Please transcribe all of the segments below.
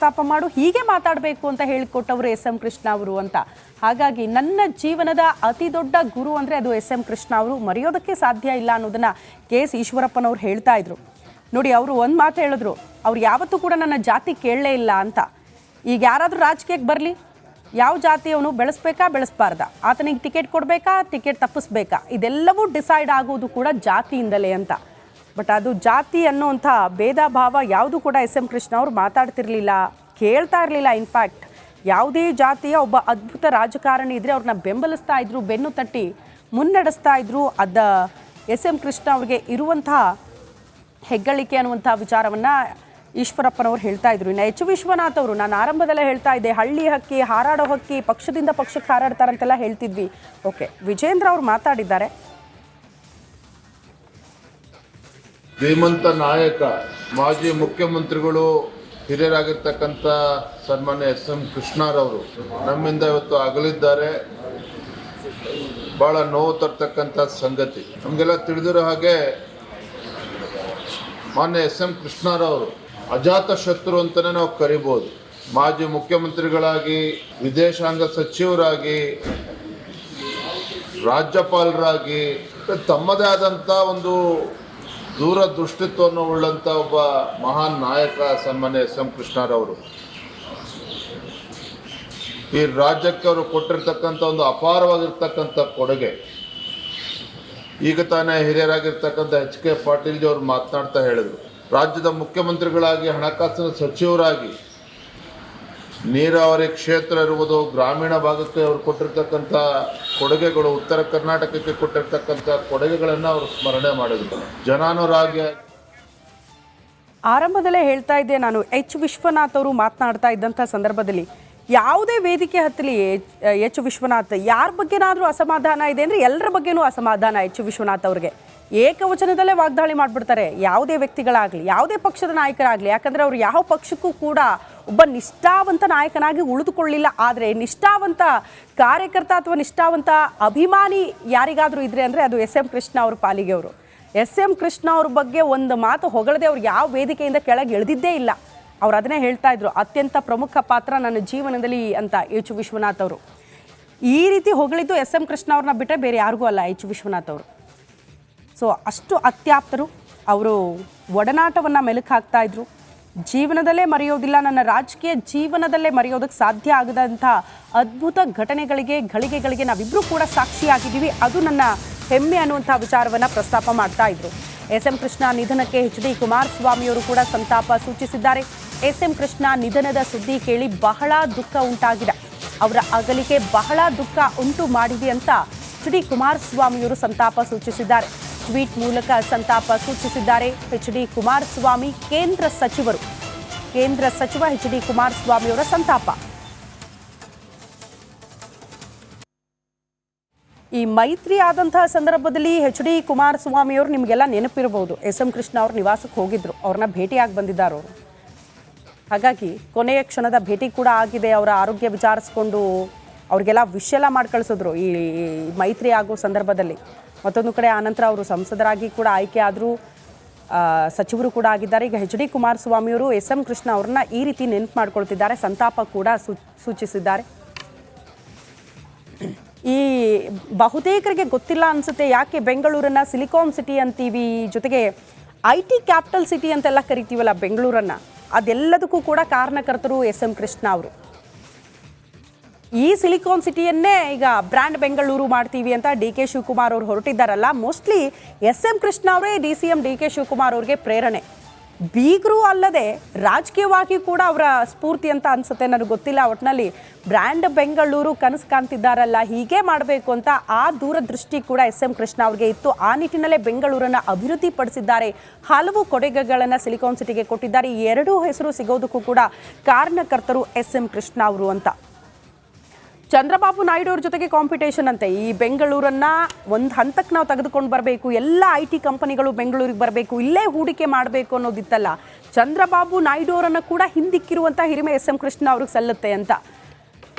ಪ್ರಸ್ತಾಪ ಮಾಡು, ಹೀಗೆ ಮಾತಾಡಬೇಕು ಅಂತ ಹೇಳಿಕೊಟ್ಟವರು ಎಸ್ ಎಂ ಕೃಷ್ಣ ಅವರು ಅಂತ. ಹಾಗಾಗಿ ನನ್ನ ಜೀವನದ ಅತಿ ದೊಡ್ಡ ಗುರು ಅಂದರೆ ಅದು ಎಸ್ ಎಂ ಕೃಷ್ಣ ಅವರು, ಮರೆಯೋದಕ್ಕೆ ಸಾಧ್ಯ ಇಲ್ಲ ಅನ್ನೋದನ್ನು ಕೆ ಎಸ್ ಈಶ್ವರಪ್ಪನವ್ರು ಹೇಳ್ತಾ ಇದ್ರು. ನೋಡಿ, ಅವರು ಒಂದು ಮಾತು ಹೇಳಿದ್ರು, ಅವ್ರು ಯಾವತ್ತೂ ಕೂಡ ನನ್ನ ಜಾತಿ ಕೇಳಲೇ ಇಲ್ಲ ಅಂತ. ಈಗ ಯಾರಾದರೂ ರಾಜಕೀಯಕ್ಕೆ ಬರಲಿ, ಯಾವ ಜಾತಿಯವನು ಬೆಳೆಸ್ಬೇಕಾ ಬೆಳೆಸಬಾರ್ದಾ, ಆತನಿಗೆ ಟಿಕೆಟ್ ಕೊಡಬೇಕಾ ಟಿಕೆಟ್ ತಪ್ಪಿಸ್ಬೇಕಾ, ಇದೆಲ್ಲವೂ ಡಿಸೈಡ್ ಆಗೋದು ಕೂಡ ಜಾತಿಯಿಂದಲೇ ಅಂತ. ಬಟ್ ಅದು ಜಾತಿ ಅನ್ನೋಂಥ ಭೇದ ಭಾವ ಯಾವುದು ಕೂಡ ಎಸ್ ಎಂ ಕೃಷ್ಣ ಅವರು ಮಾತಾಡ್ತಿರ್ಲಿಲ್ಲ, ಕೇಳ್ತಾ ಇರಲಿಲ್ಲ. ಇನ್ಫ್ಯಾಕ್ಟ್ ಯಾವುದೇ ಜಾತಿಯ ಒಬ್ಬ ಅದ್ಭುತ ರಾಜಕಾರಣಿ ಇದ್ದರೆ ಅವ್ರನ್ನ ಬೆಂಬಲಿಸ್ತಾ ಇದ್ರು, ಬೆನ್ನು ತಟ್ಟಿ ಮುನ್ನಡೆಸ್ತಾ ಇದ್ರು. ಎಸ್ ಎಂ ಕೃಷ್ಣ ಅವ್ರಿಗೆ ಇರುವಂತಹ ಹೆಗ್ಗಳಿಕೆ ಅನ್ನುವಂಥ ವಿಚಾರವನ್ನು ಈಶ್ವರಪ್ಪನವರು ಹೇಳ್ತಾ ಇದ್ರು. ಇನ್ನು ಎಚ್ ವಿಶ್ವನಾಥ್ ಅವರು, ನಾನು ಆರಂಭದಲ್ಲೇ ಹೇಳ್ತಾ ಇದ್ದೆ, ಹಳ್ಳಿ ಹಕ್ಕಿ, ಹಾರಾಡೋ ಹಕ್ಕಿ, ಪಕ್ಷದಿಂದ ಪಕ್ಷಕ್ಕೆ ಹಾರಾಡ್ತಾರಂತೆಲ್ಲ ಹೇಳ್ತಿದ್ವಿ. ಓಕೆ, ವಿಜೇಂದ್ರ ಅವರು ಮಾತಾಡಿದ್ದಾರೆ. ಧೀಮಂತ ನಾಯಕ, ಮಾಜಿ ಮುಖ್ಯಮಂತ್ರಿಗಳು, ಹಿರಿಯರಾಗಿರ್ತಕ್ಕಂಥ ಸನ್ಮಾನ್ಯ ಎಸ್ ಎಂ ಕೃಷ್ಣರವರು ನಮ್ಮಿಂದ ಇವತ್ತು ಅಗಲಿದ್ದಾರೆ. ಭಾಳ ನೋವು ತರ್ತಕ್ಕಂಥ ಸಂಗತಿ. ನಮಗೆಲ್ಲ ತಿಳಿದಿರೋ ಹಾಗೆ ಮಾನ್ಯ ಎಸ್ ಎಂ ಕೃಷ್ಣರವರು ಅಜಾತ ಶತ್ರು ಅಂತಲೇ ನಾವು ಕರಿಬೋದು. ಮಾಜಿ ಮುಖ್ಯಮಂತ್ರಿಗಳಾಗಿ, ವಿದೇಶಾಂಗ ಸಚಿವರಾಗಿ, ರಾಜ್ಯಪಾಲರಾಗಿ ತಮ್ಮದೇ ಆದಂಥ ಒಂದು ದೂರದೃಷ್ಟಿತ್ವವನ್ನು ಉಳ್ಳಂಥ ಒಬ್ಬ ಮಹಾನ್ ನಾಯಕ ಸನ್ಮಾನ್ಯ ಎಸ್ ಎಂ ಕೃಷ್ಣರವರು. ಈ ರಾಜ್ಯಕ್ಕೆ ಅವರು ಕೊಟ್ಟಿರ್ತಕ್ಕಂಥ ಒಂದು ಅಪಾರವಾಗಿರ್ತಕ್ಕಂಥ ಕೊಡುಗೆ. ಈಗ ತಾನೇ ಹಿರಿಯರಾಗಿರ್ತಕ್ಕಂಥ ಎಚ್ ಕೆ ಪಾಟೀಲ್ ಜಿ ಅವರು ಮಾತನಾಡ್ತಾ ಹೇಳಿದರು, ರಾಜ್ಯದ ಮುಖ್ಯಮಂತ್ರಿಗಳಾಗಿ, ಹಣಕಾಸಿನ ಸಚಿವರಾಗಿ, ನೀರಾವರಿ ಕ್ಷೇತ್ರ ಇರುವುದು, ಗ್ರಾಮೀಣ ಭಾಗಕ್ಕೆ ಅವರು ಕೊಟ್ಟಿರ್ತಕ್ಕಂಥ ಕೊಡುಗೆಗಳು, ಉತ್ತರ ಕರ್ನಾಟಕಕ್ಕೆ ಕೊಟ್ಟಿರ್ತಕ್ಕಂಥ ಕೊಡುಗೆಗಳನ್ನು ಅವರು ಸ್ಮರಣೆ ಮಾಡಿದರು. ಜನಾನುರಾಗಿ ಆರಂಭದಲ್ಲೇ ಹೇಳ್ತಾ ಇದ್ದೆ ನಾನು, ಎಚ್ ವಿಶ್ವನಾಥ್ ಅವರು ಮಾತನಾಡ್ತಾ ಇದ್ದಂಥ ಸಂದರ್ಭದಲ್ಲಿ ಯಾವುದೇ ವೇದಿಕೆ ಹತ್ತಲಿ ಎಚ್ ವಿಶ್ವನಾಥ್ ಯಾರ ಬಗ್ಗೆನಾದರೂ ಅಸಮಾಧಾನ ಇದೆ ಅಂದರೆ ಎಲ್ಲರ ಬಗ್ಗೆನೂ ಅಸಮಾಧಾನ ಎಚ್ ವಿಶ್ವನಾಥ್ ಅವ್ರಿಗೆ. ಏಕವಚನದಲ್ಲೇ ವಾಗ್ದಾಳಿ ಮಾಡಿಬಿಡ್ತಾರೆ, ಯಾವುದೇ ವ್ಯಕ್ತಿಗಳಾಗಲಿ, ಯಾವುದೇ ಪಕ್ಷದ ನಾಯಕರಾಗಲಿ. ಯಾಕಂದರೆ ಅವರು ಯಾವ ಪಕ್ಷಕ್ಕೂ ಕೂಡ ಒಬ್ಬ ನಿಷ್ಠಾವಂತ ನಾಯಕನಾಗಿ ಉಳಿದುಕೊಳ್ಳಿಲ್ಲ. ಆದರೆ ನಿಷ್ಠಾವಂತ ಕಾರ್ಯಕರ್ತ ಅಥವಾ ನಿಷ್ಠಾವಂತ ಅಭಿಮಾನಿ ಯಾರಿಗಾದರೂ ಇದ್ರೆ ಅಂದರೆ ಅದು ಎಸ್ ಎಂ ಕೃಷ್ಣ ಅವ್ರ ಪಾಲಿಗೆ. ಅವರು ಎಸ್ ಎಂ ಕೃಷ್ಣ ಅವ್ರ ಬಗ್ಗೆ ಒಂದು ಮಾತು ಹೊಗಳದೆ ಅವ್ರು ಯಾವ ವೇದಿಕೆಯಿಂದ ಕೆಳಗೆ ಇಳಿದಿದ್ದೇ ಇಲ್ಲ. ಅವ್ರು ಅದನ್ನೇ ಹೇಳ್ತಾ ಇದ್ರು, ಅತ್ಯಂತ ಪ್ರಮುಖ ಪಾತ್ರ ನನ್ನ ಜೀವನದಲ್ಲಿ ಅಂತ ಎಚ್ ವಿಶ್ವನಾಥ್ ಅವರು. ಈ ರೀತಿ ಹೊಗಳಿದ್ದು ಎಸ್ ಎಂ ಕೃಷ್ಣ ಅವ್ರನ್ನ ಬಿಟ್ಟರೆ ಬೇರೆ ಯಾರಿಗೂ ಅಲ್ಲ ಎಚ್ ವಿಶ್ವನಾಥ್ ಅವರು. ಸೊ ಅಷ್ಟು ಅತ್ಯಾಪ್ತರು. ಅವರು ಒಡನಾಟವನ್ನು ಮೆಲುಕು ಹಾಕ್ತಾ ಇದ್ರು. ಜೀವನದಲ್ಲೇ ಮರೆಯೋದಿಲ್ಲ, ನನ್ನ ರಾಜಕೀಯ ಜೀವನದಲ್ಲೇ ಮರೆಯೋದಕ್ಕೆ ಸಾಧ್ಯ ಆಗದಂಥ ಅದ್ಭುತ ಘಳಿಗೆಗಳಿಗೆ ನಾವಿಬ್ಬರೂ ಕೂಡ ಸಾಕ್ಷಿಯಾಗಿದ್ದೀವಿ, ಅದು ನನ್ನ ಹೆಮ್ಮೆ ಅನ್ನುವಂಥ ವಿಚಾರವನ್ನು ಪ್ರಸ್ತಾಪ ಮಾಡ್ತಾ ಇದ್ರು. ಎಸ್ ಎಂ ಕೃಷ್ಣ ನಿಧನಕ್ಕೆ ಎಚ್ ಡಿ ಕುಮಾರಸ್ವಾಮಿಯವರು ಕೂಡ ಸಂತಾಪ ಸೂಚಿಸಿದ್ದಾರೆ. ಎಸ್ ಎಂ ಕೃಷ್ಣ ನಿಧನದ ಸುದ್ದಿ ಕೇಳಿ ಬಹಳ ದುಃಖ ಉಂಟಾಗಿದೆ, ಅವರ ಅಗಲಿಕೆ ಬಹಳ ದುಃಖ ಉಂಟು ಮಾಡಿದೆ ಅಂತ ಎಚ್ ಡಿ ಕುಮಾರಸ್ವಾಮಿಯವರು ಸಂತಾಪ ಸೂಚಿಸಿದ್ದಾರೆ. ಟ್ವೀಟ್ ಮೂಲಕ ಸಂತಾಪ ಸೂಚಿಸಿದ್ದಾರೆ ಎಚ್ ಡಿ ಕುಮಾರಸ್ವಾಮಿ. ಕೇಂದ್ರ ಸಚಿವ ಎಚ್ ಡಿ ಕುಮಾರಸ್ವಾಮಿಯವರ ಸಂತಾಪ. ಈ ಮೈತ್ರಿ ಆದಂತಹ ಸಂದರ್ಭದಲ್ಲಿ ಎಚ್ ಡಿ ಕುಮಾರಸ್ವಾಮಿಯವರು ನಿಮಗೆಲ್ಲ ನೆನಪಿರಬಹುದು, ಎಸ್ ಎಂ ಕೃಷ್ಣ ಅವ್ರ ನಿವಾಸಕ್ಕೆ ಹೋಗಿದ್ರು, ಅವ್ರನ್ನ ಭೇಟಿಯಾಗಿ ಬಂದಿದ್ದಾರೆ ಅವರು. ಹಾಗಾಗಿ ಕೊನೆಯ ಕ್ಷಣದ ಭೇಟಿ ಕೂಡ ಆಗಿದೆ. ಅವರ ಆರೋಗ್ಯ ವಿಚಾರಿಸ್ಕೊಂಡು ಅವ್ರಿಗೆಲ್ಲ ವಿಷ್ ಎಲ್ಲ ಮಾಡಿ ಕಳಿಸಿದ್ರು ಈ ಮೈತ್ರಿ ಆಗೋ ಸಂದರ್ಭದಲ್ಲಿ. ಮತ್ತೊಂದು ಕಡೆ ಆನಂತರ ಅವರು ಸಂಸದರಾಗಿ ಕೂಡ ಆಯ್ಕೆ ಆದರೂ, ಸಚಿವರು ಕೂಡ ಆಗಿದ್ದಾರೆ. ಈಗ ಎಚ್ ಡಿ ಕುಮಾರಸ್ವಾಮಿಯವರು ಎಸ್ ಎಂ ಕೃಷ್ಣ ಅವ್ರನ್ನ ಈ ರೀತಿ ನೆನಪು ಮಾಡ್ಕೊಳ್ತಿದ್ದಾರೆ, ಸಂತಾಪ ಕೂಡ ಸೂಚಿಸಿದ್ದಾರೆ. ಈ ಬಹುತೇಕರಿಗೆ ಗೊತ್ತಿಲ್ಲ ಅನಿಸುತ್ತೆ, ಯಾಕೆ ಬೆಂಗಳೂರನ್ನು ಸಿಲಿಕಾನ್ ಸಿಟಿ ಅಂತೀವಿ, ಜೊತೆಗೆ IT ಕ್ಯಾಪಿಟಲ್ ಸಿಟಿ ಅಂತೆಲ್ಲ ಕರಿತೀವಲ್ಲ ಬೆಂಗಳೂರನ್ನು, ಅದೆಲ್ಲದಕ್ಕೂ ಕೂಡ ಕಾರಣಕರ್ತರು ಎಸ್ ಎಂ ಕೃಷ್ಣ ಅವರು. ಈ ಸಿಲಿಕಾನ್ ಸಿಟಿಯನ್ನೇ ಈಗ ಬ್ರ್ಯಾಂಡ್ ಬೆಂಗಳೂರು ಮಾಡ್ತೀವಿ ಅಂತ ಡಿ ಕೆ ಶಿವಕುಮಾರ್ ಅವರು ಹೊರಟಿದ್ದಾರಲ್ಲ, ಮೋಸ್ಟ್ಲಿ ಎಸ್ ಎಂ ಕೃಷ್ಣ ಅವರೇ DCM ಡಿ ಕೆ ಶಿವಕುಮಾರ್ ಅವ್ರಿಗೆ ಪ್ರೇರಣೆ. ಬೀಗರು ಅಲ್ಲದೆ ರಾಜಕೀಯವಾಗಿ ಕೂಡ ಅವರ ಸ್ಫೂರ್ತಿ ಅಂತ ಅನಿಸುತ್ತೆ, ನನಗೆ ಗೊತ್ತಿಲ್ಲ. ಒಟ್ಟಿನಲ್ಲಿ ಬ್ರ್ಯಾಂಡ್ ಬೆಂಗಳೂರು ಕನಸು ಕಾಣ್ತಿದ್ದಾರಲ್ಲ, ಹೀಗೆ ಮಾಡಬೇಕು ಅಂತ ಆ ದೂರದೃಷ್ಟಿ ಕೂಡ ಎಸ್ ಎಂ ಕೃಷ್ಣ ಅವ್ರಿಗೆ ಇತ್ತು. ಆ ನಿಟ್ಟಿನಲ್ಲೇ ಬೆಂಗಳೂರನ್ನು ಅಭಿವೃದ್ಧಿ ಪಡಿಸಿದ್ದಾರೆ, ಹಲವು ಕೊಡುಗೆಗಳನ್ನು ಸಿಲಿಕಾನ್ ಸಿಟಿಗೆ ಕೊಟ್ಟಿದ್ದಾರೆ. ಈ ಎರಡೂ ಹೆಸರು ಸಿಗೋದಕ್ಕೂ ಕೂಡ ಕಾರಣಕರ್ತರು ಎಸ್ ಎಂ ಕೃಷ್ಣ ಅವರು ಅಂತ. ಚಂದ್ರಬಾಬು ನಾಯ್ಡು ಅವ್ರ ಜೊತೆಗೆ ಕಾಂಪಿಟೇಷನ್ ಅಂತೆ. ಈ ಬೆಂಗಳೂರನ್ನ ಒಂದು ಹಂತಕ್ಕೆ ನಾವು ತೆಗೆದುಕೊಂಡು ಬರಬೇಕು, ಎಲ್ಲ IT ಕಂಪನಿಗಳು ಬೆಂಗಳೂರಿಗೆ ಬರಬೇಕು, ಇಲ್ಲೇ ಹೂಡಿಕೆ ಮಾಡಬೇಕು ಅನ್ನೋದಿತ್ತಲ್ಲ. ಚಂದ್ರಬಾಬು ನಾಯ್ಡು ಅವರನ್ನು ಕೂಡ ಹಿಂದಿಕ್ಕಿರುವಂಥ ಹಿರಿಮೆ ಎಸ್ ಎಂ ಕೃಷ್ಣ ಅವ್ರಿಗೆ ಸಲ್ಲುತ್ತೆ ಅಂತ.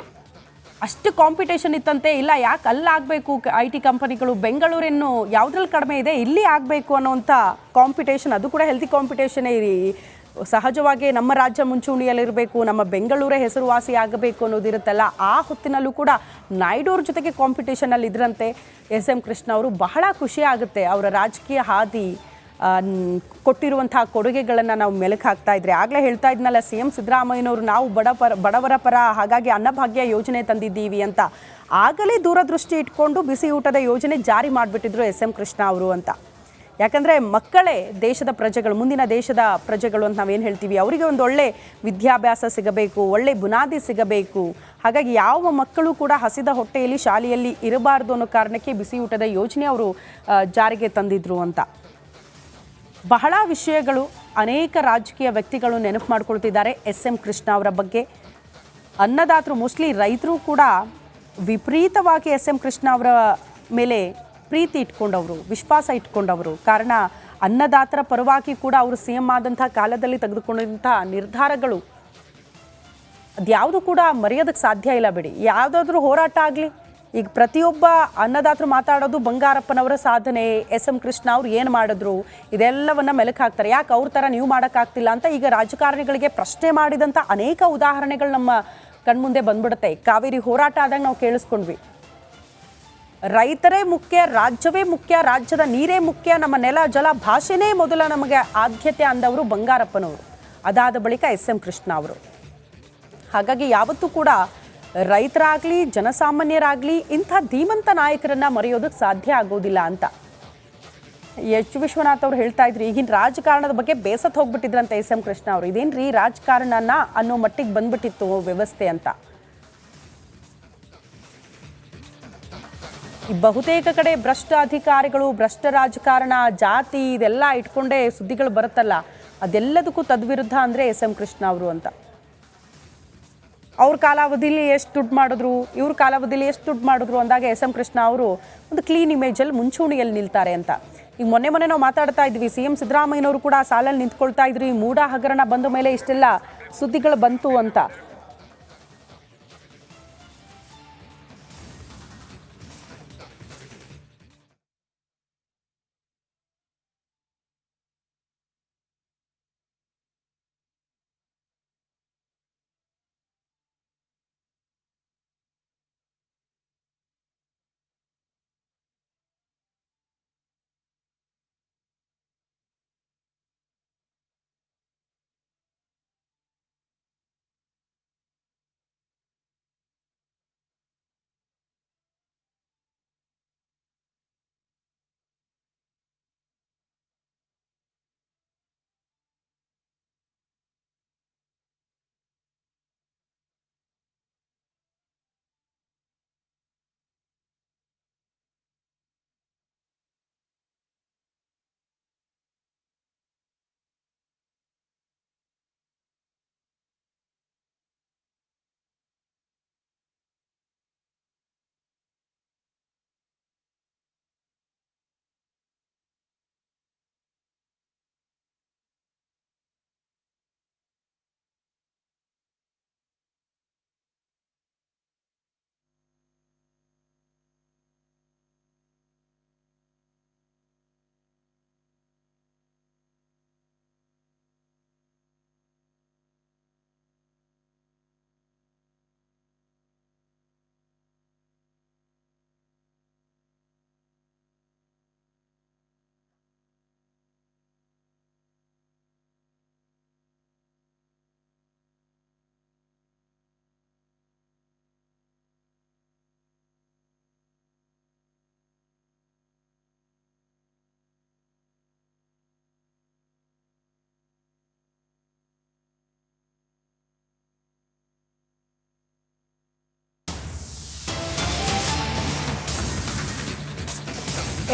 ಅಷ್ಟು ಕಾಂಪಿಟೇಷನ್ ಇತ್ತಂತೆ. ಇಲ್ಲ, ಯಾಕೆ ಅಲ್ಲಾಗಬೇಕು IT ಕಂಪನಿಗಳು, ಬೆಂಗಳೂರೇನು ಯಾವುದ್ರಲ್ಲಿ ಕಡಿಮೆ ಇದೆ, ಇಲ್ಲಿ ಆಗಬೇಕು ಅನ್ನೋವಂಥ ಕಾಂಪಿಟೇಷನ್, ಅದು ಕೂಡ ಹೆಲ್ತಿ ಕಾಂಪಿಟೇಷನೇ ಸಹಜವಾಗಿ ನಮ್ಮ ರಾಜ್ಯ ಮುಂಚೂಣಿಯಲ್ಲಿರಬೇಕು, ನಮ್ಮ ಬೆಂಗಳೂರೇ ಹೆಸರುವಾಸಿ ಆಗಬೇಕು ಅನ್ನೋದಿರುತ್ತಲ್ಲ, ಆ ಹೊತ್ತಿನಲ್ಲೂ ಕೂಡ ನಾಯ್ಡು ಅವ್ರ ಜೊತೆಗೆ ಕಾಂಪಿಟೇಷನಲ್ಲಿ ಇದ್ರಂತೆ ಎಸ್ ಎಂ ಕೃಷ್ಣ ಅವರು. ಬಹಳ ಖುಷಿ ಆಗುತ್ತೆ ಅವರ ರಾಜಕೀಯ ಹಾದಿ ಕೊಟ್ಟಿರುವಂತಹ ಕೊಡುಗೆಗಳನ್ನು ನಾವು ಮೆಲುಕು ಹಾಕ್ತಾ ಇದ್ರೆ. ಆಗಲೇ ಹೇಳ್ತಾ ಇದ್ನಲ್ಲ CM ಸಿದ್ದರಾಮಯ್ಯನವರು ನಾವು ಬಡವರ ಪರ, ಹಾಗಾಗಿ ಅನ್ನಭಾಗ್ಯ ಯೋಜನೆ ತಂದಿದ್ದೀವಿ ಅಂತ. ಆಗಲೇ ದೂರದೃಷ್ಟಿ ಇಟ್ಕೊಂಡು ಬಿಸಿ ಊಟದ ಯೋಜನೆ ಜಾರಿ ಮಾಡಿಬಿಟ್ಟಿದ್ರು SM ಕೃಷ್ಣ ಅವರು ಅಂತ. ಯಾಕಂದರೆ ಮಕ್ಕಳೇ ದೇಶದ ಪ್ರಜೆಗಳು, ಮುಂದಿನ ದೇಶದ ಪ್ರಜೆಗಳು ಅಂತ ನಾವೇನು ಹೇಳ್ತೀವಿ. ಅವರಿಗೆ ಒಂದು ಒಳ್ಳೆ ವಿದ್ಯಾಭ್ಯಾಸ ಸಿಗಬೇಕು, ಒಳ್ಳೆ ಬುನಾದಿ ಸಿಗಬೇಕು. ಹಾಗಾಗಿ ಯಾವ ಮಕ್ಕಳು ಕೂಡ ಹಸಿದ ಹೊಟ್ಟೆಯಲ್ಲಿ ಶಾಲೆಯಲ್ಲಿ ಇರಬಾರ್ದು ಅನ್ನೋ ಕಾರಣಕ್ಕೆ ಬಿಸಿ ಊಟದ ಯೋಜನೆ ಅವರು ಜಾರಿಗೆ ತಂದಿದ್ರು ಅಂತ. ಬಹಳ ವಿಷಯಗಳು ಅನೇಕ ರಾಜಕೀಯ ವ್ಯಕ್ತಿಗಳು ನೆನಪು ಮಾಡ್ಕೊಳ್ತಿದ್ದಾರೆ SM ಕೃಷ್ಣ ಅವರ ಬಗ್ಗೆ. ಅನ್ನದಾತರು, ಮೋಸ್ಟ್ಲಿ ರೈತರು ಕೂಡ ವಿಪರೀತವಾಗಿ SM ಕೃಷ್ಣ ಅವರ ಮೇಲೆ ಪ್ರೀತಿ ಇಟ್ಕೊಂಡವರು, ವಿಶ್ವಾಸ ಇಟ್ಕೊಂಡವರು. ಕಾರಣ ಅನ್ನದಾತರ ಪರವಾಗಿ ಕೂಡ ಅವರು CM ಆದಂಥ ಕಾಲದಲ್ಲಿ ತೆಗೆದುಕೊಂಡಂಥ ನಿರ್ಧಾರಗಳು ಅದ್ಯಾವುದು ಕೂಡ ಮರೆಯೋದಕ್ಕೆ ಸಾಧ್ಯ ಇಲ್ಲ ಬಿಡಿ. ಯಾವುದಾದ್ರೂ ಹೋರಾಟ ಆಗಲಿ, ಈಗ ಪ್ರತಿಯೊಬ್ಬ ಅನ್ನದಾತರು ಮಾತಾಡೋದು ಬಂಗಾರಪ್ಪನವರ ಸಾಧನೆ, SM ಕೃಷ್ಣ ಅವ್ರು ಏನು ಮಾಡಿದ್ರು ಇದೆಲ್ಲವನ್ನ ಮೆಲುಕು ಹಾಕ್ತಾರೆ. ಯಾಕೆ ಅವ್ರ ಥರ ನೀವು ಮಾಡೋಕ್ಕಾಗ್ತಿಲ್ಲ ಅಂತ ಈಗ ರಾಜಕಾರಣಿಗಳಿಗೆ ಪ್ರಶ್ನೆ ಮಾಡಿದಂಥ ಅನೇಕ ಉದಾಹರಣೆಗಳು ನಮ್ಮ ಕಣ್ಮುಂದೆ ಬಂದ್ಬಿಡುತ್ತೆ. ಕಾವೇರಿ ಹೋರಾಟ ಆದಾಗ ನಾವು ಕೇಳಿಸ್ಕೊಂಡ್ವಿ, ರೈತರೇ ಮುಖ್ಯ, ರಾಜ್ಯವೇ ಮುಖ್ಯ, ರಾಜ್ಯದ ನೀರೇ ಮುಖ್ಯ, ನಮ್ಮ ನೆಲ ಜಲ ಭಾಷೆನೇ ಮೊದಲ ನಮಗೆ ಆದ್ಯತೆ ಅಂದವರು ಬಂಗಾರಪ್ಪನವರು. ಅದಾದ ಬಳಿಕ SM ಕೃಷ್ಣ ಅವರು. ಹಾಗಾಗಿ ಯಾವತ್ತೂ ಕೂಡ ರೈತರಾಗಲಿ ಜನಸಾಮಾನ್ಯರಾಗಲಿ ಇಂಥ ಧೀಮಂತ ನಾಯಕರನ್ನ ಮರೆಯೋದಕ್ಕೆ ಸಾಧ್ಯ ಆಗೋದಿಲ್ಲ ಅಂತ ಎಚ್ ವಿಶ್ವನಾಥ್ ಅವರು ಹೇಳ್ತಾ ಇದ್ರು. ಈಗಿನ ರಾಜಕಾರಣದ ಬಗ್ಗೆ ಬೇಸತ್ತು ಹೋಗ್ಬಿಟ್ಟಿದ್ರಂತೆ SM ಕೃಷ್ಣ ಅವರು. ಇದೇನ್ರಿ ರಾಜಕಾರಣನ ಅನ್ನೋ ಮಟ್ಟಿಗೆ ಬಂದ್ಬಿಟ್ಟಿತ್ತು ವ್ಯವಸ್ಥೆ ಅಂತ. ಬಹುತೇಕ ಕಡೆ ಭ್ರಷ್ಟ ಅಧಿಕಾರಿಗಳು, ಭ್ರಷ್ಟ ರಾಜಕಾರಣ, ಜಾತಿ ಇದೆಲ್ಲ ಇಟ್ಕೊಂಡೇ ಸುದ್ದಿಗಳು ಬರುತ್ತಲ್ಲ, ಅದೆಲ್ಲದಕ್ಕೂ ತದ್ವಿರುದ್ಧ ಅಂದರೆ SM ಕೃಷ್ಣ ಅವರು ಅಂತ. ಅವ್ರ ಕಾಲಾವಧಿಲಿ ಎಷ್ಟು ದುಡ್ಡು ಮಾಡಿದ್ರು, ಇವ್ರ ಕಾಲಾವಧಿಲಿ ಎಷ್ಟು ದುಡ್ಡು ಮಾಡಿದ್ರು ಅಂದಾಗ SM ಕೃಷ್ಣ ಅವರು ಒಂದು ಕ್ಲೀನ್ ಇಮೇಜಲ್ಲಿ ಮುಂಚೂಣಿಯಲ್ಲಿ ನಿಲ್ತಾರೆ ಅಂತ. ಈಗ ಮೊನ್ನೆ ನಾವು ಮಾತಾಡ್ತಾ ಇದ್ವಿ, CM ಸಿದ್ದರಾಮಯ್ಯನವರು ಕೂಡ ಸಾಲಲ್ಲಿ ನಿಂತ್ಕೊಳ್ತಾ ಇದ್ರು. ಈ ಮೂಢ ಹಗರಣ ಬಂದ ಮೇಲೆ ಇಷ್ಟೆಲ್ಲ ಸುದ್ದಿಗಳು ಬಂತು ಅಂತ.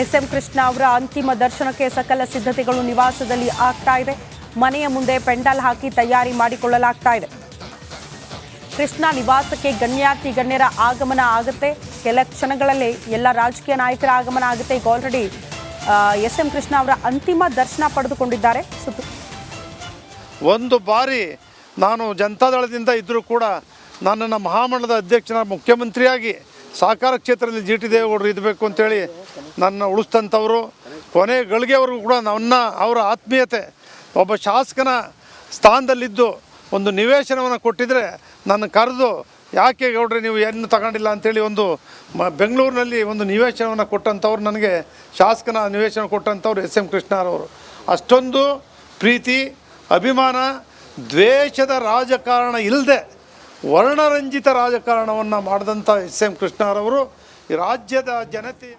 SM ಕೃಷ್ಣ ಅವರ ಅಂತಿಮ ದರ್ಶನಕ್ಕೆ ಸಕಲ ಸಿದ್ಧತೆಗಳು ನಿವಾಸದಲ್ಲಿ ಆಗ್ತಾ ಇದೆ. ಮನೆಯ ಮುಂದೆ ಪೆಂಡಾಲ್ ಹಾಕಿ ತಯಾರಿ ಮಾಡಿಕೊಳ್ಳಲಾಗ್ತಾ ಇದೆ. ಕೃಷ್ಣ ನಿವಾಸಕ್ಕೆ ಗಣ್ಯಾತಿ ಗಣ್ಯರ ಆಗಮನ ಆಗುತ್ತೆ. ಕೆಲ ಕ್ಷಣಗಳಲ್ಲಿ ಎಲ್ಲ ರಾಜಕೀಯ ನಾಯಕರ ಆಗಮನ ಆಗುತ್ತೆ. ಈಗ ಆಲ್ರೆಡಿ SM ಕೃಷ್ಣ ಅವರ ಅಂತಿಮ ದರ್ಶನ ಪಡೆದುಕೊಂಡಿದ್ದಾರೆ. ಒಂದು ಬಾರಿ ನಾನು ಜನತಾದಳದಿಂದ ಇದ್ದರೂ ಕೂಡ ನನ್ನನ್ನು ಮಹಾಮಂಡಲದ ಅಧ್ಯಕ್ಷನ ಮುಖ್ಯಮಂತ್ರಿಯಾಗಿ ಸಹಕಾರ ಕ್ಷೇತ್ರದಲ್ಲಿ GT ದೇವೇಗೌಡರು ಇರಬೇಕು ಅಂತೇಳಿ ನನ್ನ ಉಳಿಸ್ತಂಥವರು ಕೊನೆ ಗಳಿಗೆವರೆಗೂ ಕೂಡ ಅವರ ಆತ್ಮೀಯತೆ, ಒಬ್ಬ ಶಾಸಕನ ಸ್ಥಾನದಲ್ಲಿದ್ದು ಒಂದು ನಿವೇಶನವನ್ನು ಕೊಟ್ಟಿದ್ದರೆ ನನ್ನ ಕರೆದು ಯಾಕೆ ಗೌಡ್ರೆ ನೀವು ಏನು ತಗೊಂಡಿಲ್ಲ ಅಂಥೇಳಿ ಒಂದು ಬೆಂಗಳೂರಿನಲ್ಲಿ ಒಂದು ನಿವೇಶನವನ್ನು ಕೊಟ್ಟಂಥವ್ರು, ನನಗೆ ಶಾಸಕನ ನಿವೇಶನ ಕೊಟ್ಟಂಥವ್ರು ಎಸ್ ಎಂ ಕೃಷ್ಣರವರು. ಅಷ್ಟೊಂದು ಪ್ರೀತಿ, ಅಭಿಮಾನ, ದ್ವೇಷದ ರಾಜಕಾರಣ ಇಲ್ಲದೆ ವರ್ಣರಂಜಿತ ರಾಜಕಾರಣವನ್ನು ಮಾಡಿದಂಥ ಎಸ್ ಎಂ ಕೃಷ್ಣರವರು ಈ ರಾಜ್ಯದ ಜನತೆ